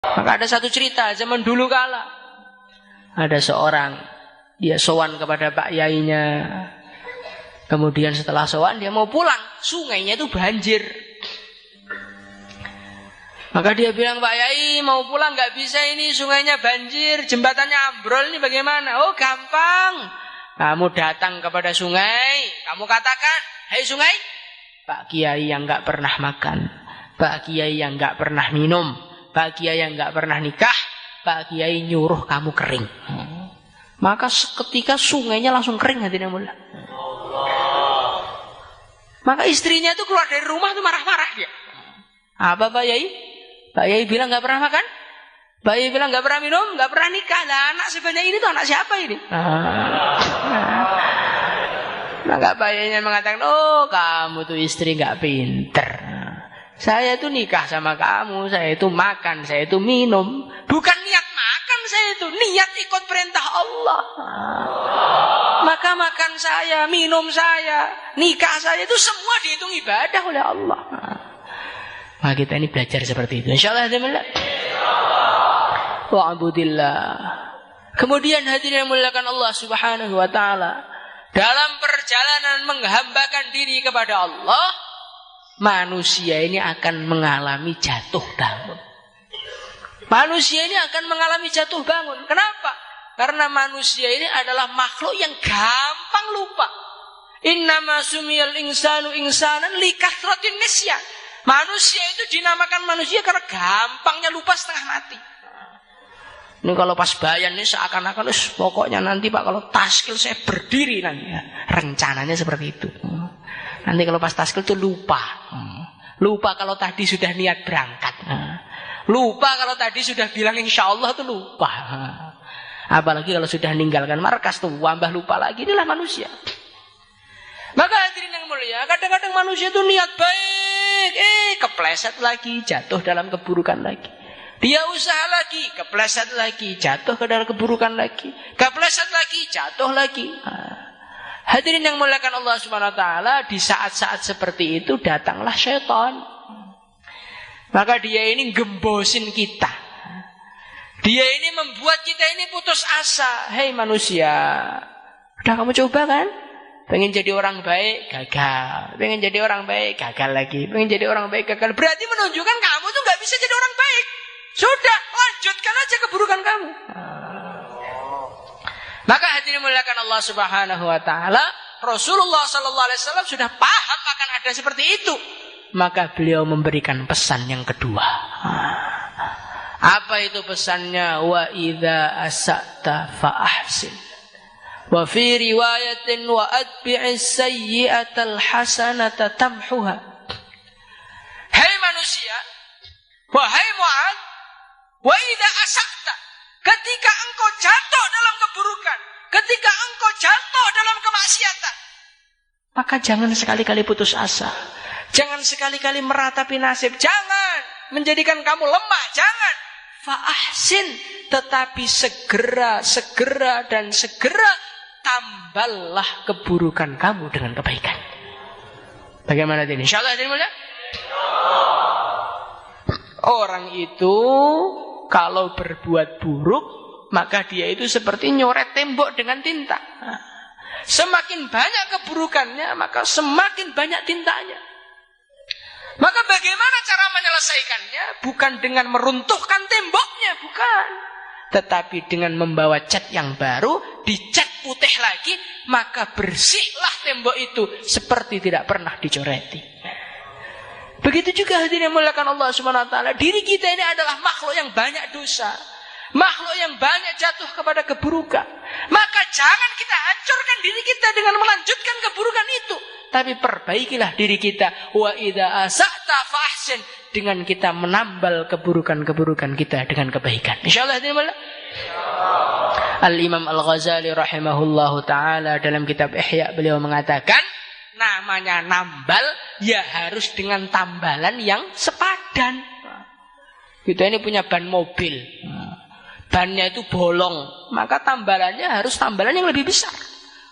Maka ada satu cerita zaman dulu kala. Ada seorang, dia sowan kepada Pak Yainya. Kemudian setelah sowan dia mau pulang, sungainya itu banjir. Maka dia bilang, Pak Yai mau pulang gak bisa ini, sungainya banjir, jembatannya ambrol, ini bagaimana? Oh gampang, kamu datang kepada sungai, kamu katakan, hei sungai, Pak Kiai yang gak pernah makan, Pak Kiai yang gak pernah minum, Pak Kiai yang gak pernah nikah, Pak Kiai nyuruh kamu kering. Maka seketika sungainya langsung kering hatinya mulai. Maka istrinya itu keluar dari rumah tuh marah-marah dia. Apa Pak Yai? Pak Yai bilang gak pernah makan, Pak Yai bilang gak pernah minum, gak pernah nikah. Nah anak sebanyak ini tuh anak siapa ini? Maka Pak Yainya mengatakan, oh kamu tuh istri gak pinter. Saya tuh nikah sama kamu, saya itu makan, saya itu minum. Bukan niat makan saya itu, niat ikut perintah Allah. Maka makan saya, minum saya, nikah saya itu semua dihitung ibadah oleh Allah. Maka kita ini belajar seperti itu. InsyaAllah. Wa'budillah. Kemudian hadirin yang muliakan Allah subhanahu wa ta'ala. Dalam perjalanan menghambakan diri kepada Allah, manusia ini akan mengalami jatuh bangun. Manusia ini akan mengalami jatuh bangun. Kenapa? Karena manusia ini adalah makhluk yang gampang lupa. Innama sumiyal insanu insanan likathratin nisyan. Manusia itu dinamakan manusia karena gampangnya lupa setengah mati. Ini kalau pas bayan ini seakan-akan pokoknya nanti Pak kalau taskil saya berdiri nanti. Rencananya seperti itu. Nanti kalau pas taskil itu lupa. Lupa kalau tadi sudah niat berangkat. Lupa kalau tadi sudah bilang insya Allah itu lupa. Apalagi kalau sudah meninggalkan markas tuh wambah lupa lagi. Inilah manusia. Maka hadirin yang mulia, kadang-kadang manusia itu niat baik, kepleset lagi, jatuh dalam keburukan lagi. Dia usaha lagi, kepleset lagi, jatuh ke dalam keburukan lagi. Kepleset lagi, jatuh lagi. Hadirin yang muliakan Allah Subhanahu wa taala, di saat-saat seperti itu datanglah syaitan. Maka dia ini gembosin kita. Dia ini membuat kita ini putus asa. Hei manusia, udah kamu coba kan? Pengen jadi orang baik, gagal. Pengen jadi orang baik, gagal lagi. Pengen jadi orang baik, gagal. Berarti menunjukkan kamu tuh gak bisa jadi orang baik. Sudah, lanjutkan aja keburukan kamu. Maka hadirin muliakan Allah subhanahu wa ta'ala, Rasulullah sallallahu alaihi wasallam sudah paham akan ada seperti itu. Maka beliau memberikan pesan yang kedua. Apa itu pesannya? Wa idza asa'ta fa ahsin. Wa fi riwayatin wa atbi'is sayyi'atal hasanata tamhuha. Hai manusia, wahai Mu'ad, wa idza asa'ta, ketika engkau jatuh dalam keburukan, ketika engkau jatuh dalam kemaksiatan, maka jangan sekali-kali putus asa. Jangan sekali-kali meratapi nasib. Jangan menjadikan kamu lemah. Jangan. Fa'ahsin, tetapi segera tambahlah keburukan kamu dengan kebaikan. Bagaimana ini? Insyaallah ini mulia. Orang itu kalau berbuat buruk, maka dia itu seperti nyoret tembok dengan tinta. Semakin banyak keburukannya, maka semakin banyak tintanya. Maka bagaimana cara menyelesaikannya? Bukan dengan meruntuhkan temboknya, bukan. Tetapi dengan membawa cat yang baru, dicat putih lagi, maka bersihlah tembok itu seperti tidak pernah dicoreti. Begitu juga hadirin yang dimuliakan Allah Subhanahu wa taala, diri kita ini adalah makhluk yang banyak dosa, makhluk yang banyak jatuh kepada keburukan. Maka jangan kita hancurkan diri kita dengan melanjutkan keburukan itu, tapi perbaikilah diri kita. Wa idza asa'ta fahsin, dengan kita menambal keburukan-keburukan kita dengan kebaikan. Insyaallah hadirin. Al-Imam Al-Ghazali rahimahullahu taala dalam kitab Ihya beliau mengatakan, namanya nambal ya harus dengan tambalan yang sepadan. Kita ini punya ban mobil, bannya itu bolong, maka tambalannya harus tambalan yang lebih besar.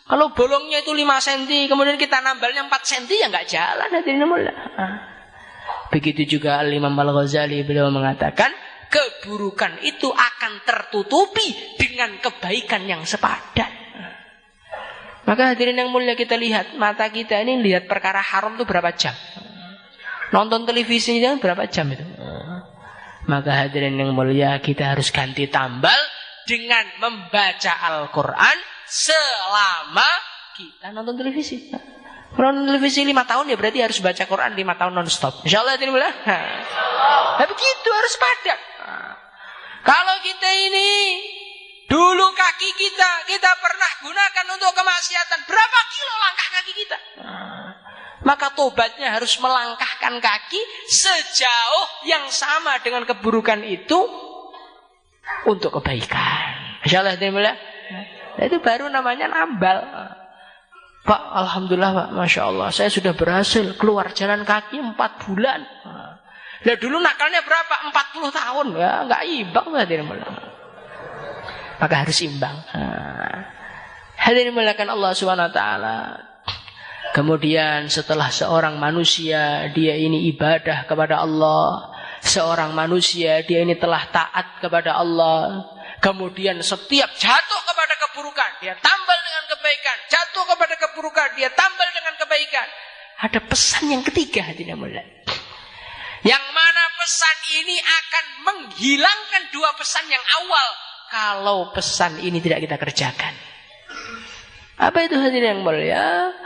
Kalau bolongnya itu 5 cm, kemudian kita nambalnya 4 cm, ya nggak jalan hadirin mulai. Begitu juga Al-Imam Al-Ghazali beliau mengatakan, keburukan itu akan tertutupi dengan kebaikan yang sepadan. Maka hadirin yang mulia, kita lihat, mata kita ini lihat perkara haram itu berapa jam. Nonton televisi itu berapa jam itu. Maka hadirin yang mulia, kita harus ganti tambal dengan membaca Al-Quran selama kita nonton televisi. Kalau nonton televisi 5 tahun ya berarti harus baca Quran 5 tahun non-stop. InsyaAllah hadirin mulia. Nah, begitu harus padat. Kalau kita ini dulu kaki kita pernah gunakan untuk kemaksiatan, berapa kilo langkah kaki kita? Maka tobatnya harus melangkahkan kaki sejauh yang sama dengan keburukan itu untuk kebaikan. InsyaAllah hadirin. Itu baru namanya nambal. Pak, alhamdulillah Pak, Masya Allah, saya sudah berhasil keluar jalan kaki 4 bulan. Nah dulu nakalnya berapa? 40 tahun. Ya, nggak imbang hadirin. Maka harus imbang. Hadirin mulakan Allah Subhanahu wa taala. Kemudian setelah seorang manusia dia ini ibadah kepada Allah, seorang manusia dia ini telah taat kepada Allah, kemudian setiap jatuh kepada keburukan dia tambal dengan kebaikan, jatuh kepada keburukan dia tambal dengan kebaikan. Ada pesan yang ketiga hadirin mulia, yang mana pesan ini akan menghilangkan 2 pesan yang awal kalau pesan ini tidak kita kerjakan. Apa itu hadirin yang mulia?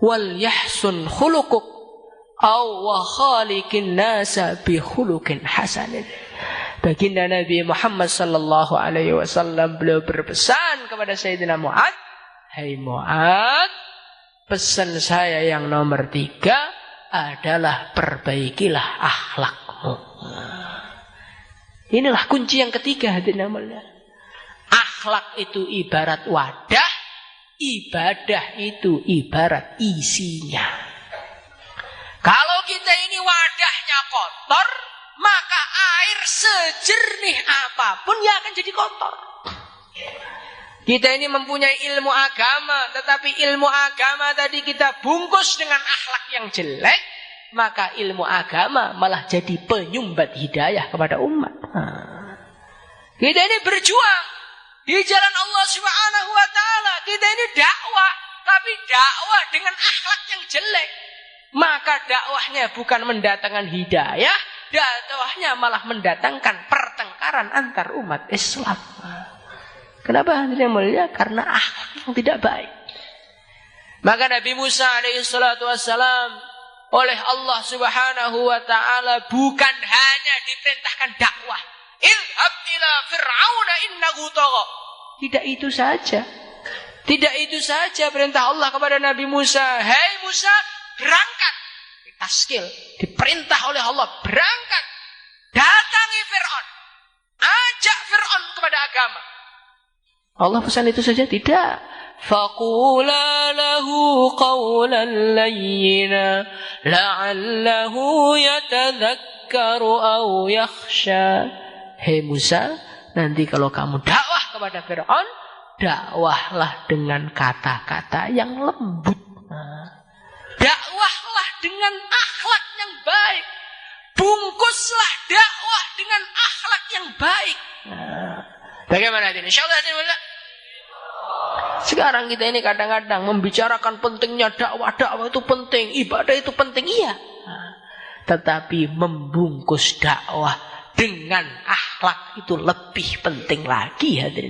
Wal yahsun khuluquk aw wa khaliqin nasa bi khuluqin hasanin. Baginda Nabi Muhammad sallallahu alaihi wasallam beliau berpesan kepada Sayyidina Mu'ad, "Hai Mu'ad, pesan saya yang nomor 3 adalah perbaikilah akhlakmu." Inilah kunci yang ketiga hadirin mulia. Akhlak itu ibarat wadah, ibadah itu ibarat isinya. Kalau kita ini wadahnya kotor, maka air sejernih apapun ya akan jadi kotor. Kita ini mempunyai ilmu agama, tetapi ilmu agama tadi kita bungkus dengan akhlak yang jelek, maka ilmu agama malah jadi penyumbat hidayah kepada umat. Kita ini berjuang di jalan Allah Subhanahu wa taala. Kita ini dakwah, tapi dakwah dengan akhlak yang jelek. Maka dakwahnya bukan mendatangkan hidayah, dakwahnya malah mendatangkan pertengkaran antar umat Islam. Kenapa hadirin mulia? Karena akhlak yang tidak baik. Maka Nabi Musa alaihissalatu wassalam oleh Allah Subhanahu wa taala bukan hanya diperintahkan dakwah, "Idhab ila fir'auna innahu tagha." Tidak itu saja. Tidak itu saja perintah Allah kepada Nabi Musa. "Hai Musa, berangkat." Taskil, diperintah oleh Allah, berangkat, datangi Fir'aun, ajak Fir'aun kepada agama. Allah pesan itu saja? Tidak. Faqula lahu qawlan layyina la'allahu yatadhakkaru aw yakhsha. Hei Musa, nanti kalau kamu dakwah kepada Fir'aun, dakwahlah dengan kata-kata yang lembut. Dakwahlah dengan akhlak yang baik. Bungkuslah dakwah dengan akhlak yang baik. Bagaimana ini? InsyaAllah ini. Sekarang kita ini kadang-kadang membicarakan pentingnya dakwah. Dakwah itu penting, ibadah itu penting, iya. Tetapi membungkus dakwah dengan akhlak itu lebih penting lagi hadirin.